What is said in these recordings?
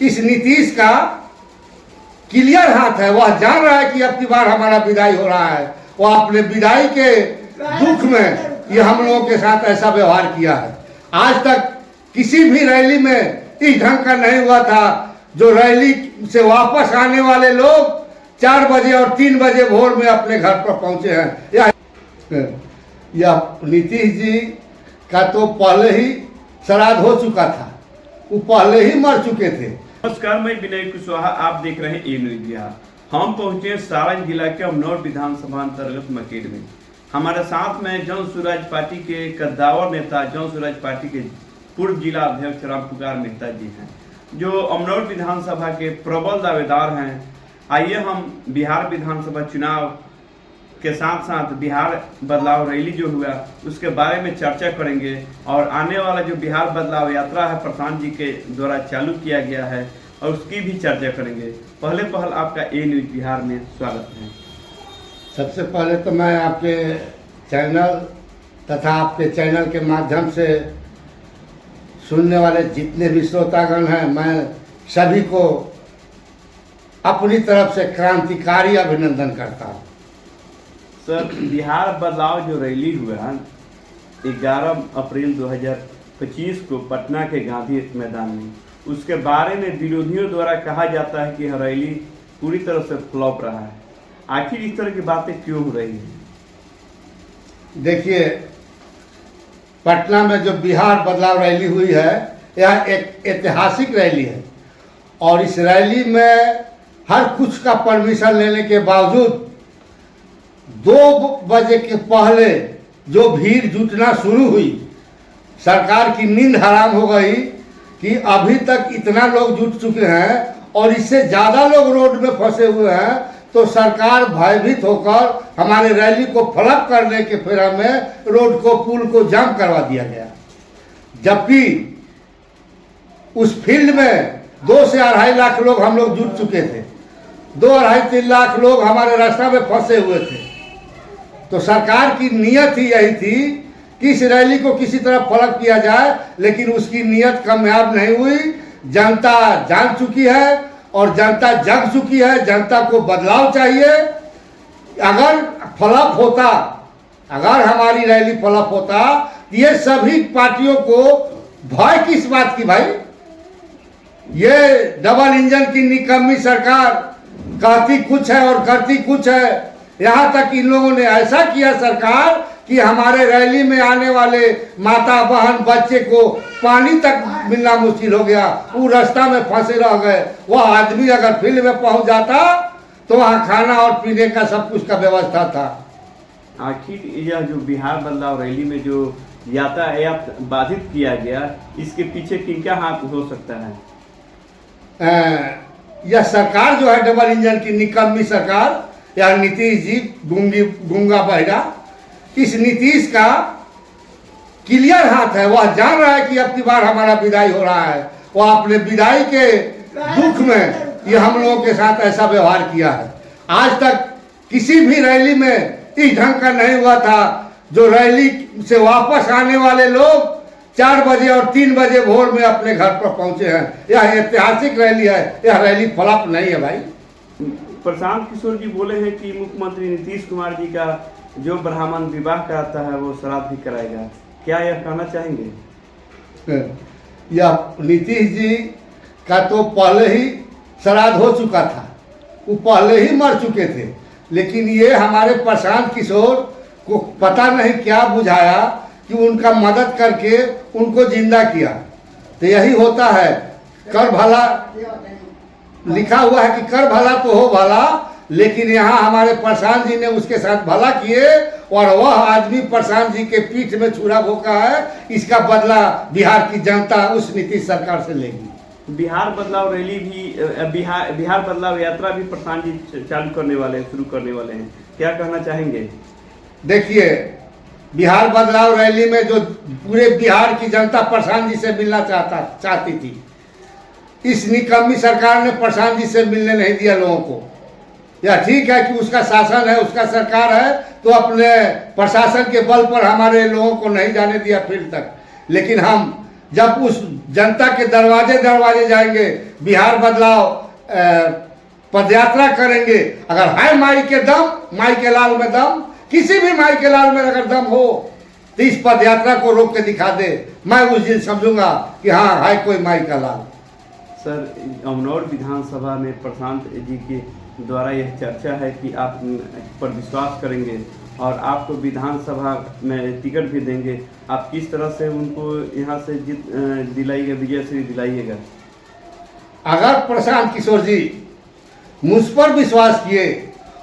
इस नीतीश का क्लियर हाथ है। वह जान रहा है कि अब की बार हमारा विदाई हो रहा है। वह अपने विदाई के दुख में ये हम लोगों के साथ ऐसा व्यवहार किया है। आज तक किसी भी रैली में इस ढंग का नहीं हुआ था। जो रैली से वापस आने वाले लोग 4 बजे और 3 बजे भोर में अपने घर पर पहुंचे हैं। यह नीतीश जी का तो पहले ही श्राद्ध हो चुका था, वो पहले ही मर चुके थे। नमस्कार, मैं विनय कुशवाहा, आप देख रहे हैं ए न्यूज बिहार। हम पहुंचे सारण जिला के अमनौर विधानसभा अंतर्गत मकेर में। हमारे साथ में जन स्वराज पार्टी के कद्दावर नेता, जन स्वराज पार्टी के पूर्व जिला अध्यक्ष राम पुकार मेहता जी हैं, जो अमनौर विधानसभा के प्रबल दावेदार हैं। आइए हम बिहार विधानसभा चुनाव के साथ साथ बिहार बदलाव रैली जो हुआ उसके बारे में चर्चा करेंगे और आने वाला जो बिहार बदलाव यात्रा है प्रधान जी के द्वारा चालू किया गया है और उसकी भी चर्चा करेंगे। पहल आपका ए न्यूज बिहार में स्वागत है। सबसे पहले तो मैं आपके चैनल तथा आपके चैनल के माध्यम से सुनने वाले जितने भी श्रोतागण हैं, मैं सभी को अपनी तरफ से क्रांतिकारी अभिनंदन करता हूँ। सर, बिहार बदलाव जो रैली हुआ 11 अप्रैल 2025 को पटना के गांधी मैदान में, उसके बारे में विरोधियों द्वारा कहा जाता है कि यह रैली पूरी तरह से फ्लॉप रहा है। आखिर इस तरह की बातें क्यों हो रही है? देखिए, पटना में जो बिहार बदलाव रैली हुई है, यह एक ऐतिहासिक रैली है और इस रैली में हर कुछ का परमिशन लेने के बावजूद 2 बजे के पहले जो भीड़ जुटना शुरू हुई, सरकार की नींद हराम हो गई कि अभी तक इतना लोग जुट चुके हैं और इससे ज़्यादा लोग रोड में फंसे हुए हैं। तो सरकार भयभीत होकर हमारे रैली को फ्लॉप करने के फेरा में रोड को, पुल को जाम करवा दिया गया, जबकि उस फील्ड में 2 से 2.5 लाख लोग हम लोग जुट चुके थे। 2-2.5-3 लाख लोग हमारे रास्ता में फंसे हुए थे। तो सरकार की नीयत ही यही थी कि इस रैली को किसी तरह फ्लॉप किया जाए, लेकिन उसकी नीयत कामयाब नहीं हुई। जनता जान चुकी है और जनता जग चुकी है। जनता को बदलाव चाहिए। अगर फ्लॉप होता, अगर हमारी रैली फ्लॉप होता, ये सभी पार्टियों को भय किस बात की भाई? ये डबल इंजन की निकम्मी सरकार कहती कुछ है और करती कुछ है। यहाँ तक इन लोगों ने ऐसा किया सरकार कि हमारे रैली में आने वाले माता, बहन, बच्चे को पानी तक मिलना मुश्किल हो गया। वो रास्ता में फंसे रह गए। वह आदमी अगर फील्ड में पहुंच जाता तो वहाँ खाना और पीने का सब कुछ का व्यवस्था था। आखिर यह जो बिहार बदलाव रैली में जो यातायात बाधित किया गया, इसके पीछे किनका हाथ हो सकता है? यह सरकार जो है डबल इंजन की निकम्मी सरकार, यह नीतीश जी गूंगा बहरा, इस नीतीश का क्लियर हाथ है। वह जान रहा है कि अब की बार हमारा विदाई हो रहा है। वह अपने विदाई के दुख में ये हम लोगों के साथ ऐसा व्यवहार किया है। आज तक किसी भी रैली में इस ढंग का नहीं हुआ था। जो रैली से वापस आने वाले लोग 4 बजे और 3 बजे भोर में अपने घर पर पहुंचे हैं। यह ऐतिहासिक रैली है, यह रैली फ्लॉप नहीं है भाई। प्रशांत किशोर जी बोले हैं कि मुख्यमंत्री नीतीश कुमार जी का जो ब्राह्मण विवाह कराता है वो श्राद्ध भी कराएगा। क्या यह कहना चाहेंगे? यह नीतीश जी का तो पहले ही श्राद्ध हो चुका था, वो पहले ही मर चुके थे। लेकिन ये हमारे प्रशांत किशोर को पता नहीं क्या बुझाया कि उनका मदद करके उनको जिंदा किया। तो यही होता है, कर भला लिखा हुआ है कि कर भला तो हो भला, लेकिन यहाँ हमारे प्रशांत जी ने उसके साथ भला किए और वह आदमी प्रशांत जी के पीठ में छुरा भोंका है। इसका बदला बिहार की जनता उस नीतीश सरकार से लेगी। बिहार बदलाव रैली भी, बिहार बदलाव यात्रा भी प्रशांत जी चालू करने वाले हैं, शुरू करने वाले हैं। क्या कहना चाहेंगे? देखिए, बिहार बदलाव रैली में जो पूरे बिहार की जनता प्रशांत जी से मिलना चाहती थी, इस निकम्मी सरकार ने प्रशांत जी से मिलने नहीं दिया लोगों को। यह ठीक है कि उसका शासन है, उसका सरकार है, तो अपने प्रशासन के बल पर हमारे लोगों को नहीं जाने दिया फील्ड तक। लेकिन हम जब उस जनता के दरवाजे दरवाजे जाएंगे, बिहार बदलाव पदयात्रा करेंगे, अगर है माई के दम, माई के लाल में दम, किसी भी माई के लाल में अगर दम हो तो इस पदयात्रा को रोक के दिखा दे, मैं उस दिन समझूंगा कि हाँ है कोई माई का लाल। सर, अमनौर विधानसभा में प्रशांत जी के द्वारा यह चर्चा है कि आप पर विश्वास करेंगे और आपको विधानसभा में टिकट भी देंगे। आप किस तरह से उनको यहाँ से जीत दिलाइएगा, विजयश्री दिलाइएगा? अगर प्रशांत किशोर जी मुझ पर विश्वास किए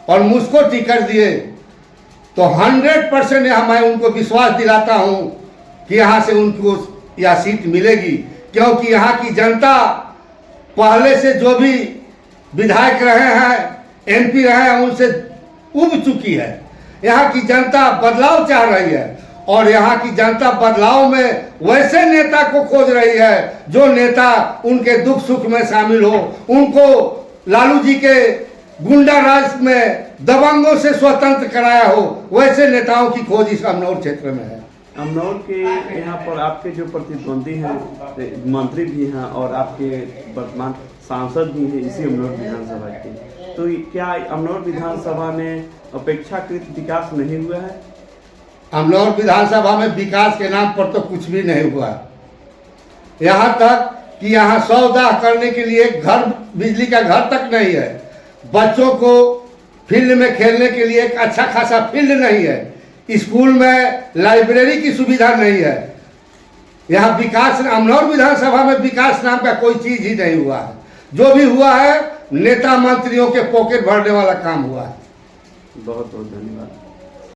और मुझको टिकट दिए तो 100% यहाँ मैं उनको विश्वास दिलाता हूँ कि यहाँ से उनको यह सीट मिलेगी, क्योंकि यहाँ की जनता पहले से जो भी विधायक रहे हैं, एमपी रहे हैं, उनसे उब चुकी है। यहाँ की जनता बदलाव चाह रही है और यहाँ की जनता बदलाव में वैसे नेता को खोज रही है जो नेता उनके दुख सुख में शामिल हो, उनको लालू जी के गुंडा राज में दबंगों से स्वतंत्र कराया हो, वैसे नेताओं की खोज इस अमनौर क्षेत्र में है। अमनौर के यहाँ पर आपके जो प्रतिद्वंदी हैं, मंत्री भी हैं और आपके वर्तमान सांसद भी हैं इसी अमनौर विधानसभा के, तो क्या अमनौर विधानसभा में अपेक्षाकृत विकास नहीं हुआ है? अमनौर विधानसभा में विकास के नाम पर तो कुछ भी नहीं हुआ। यहाँ तक कि यहाँ 100 दाह करने के लिए घर, बिजली का घर तक नहीं है। बच्चों को फील्ड में खेलने के लिए एक अच्छा खासा फील्ड नहीं है। स्कूल में लाइब्रेरी की सुविधा नहीं है। यहाँ विकास, अमनौर विधानसभा में विकास नाम का कोई चीज ही नहीं हुआ है। जो भी हुआ है नेता मंत्रियों के पॉकेट भरने वाला काम हुआ है। बहुत बहुत धन्यवाद।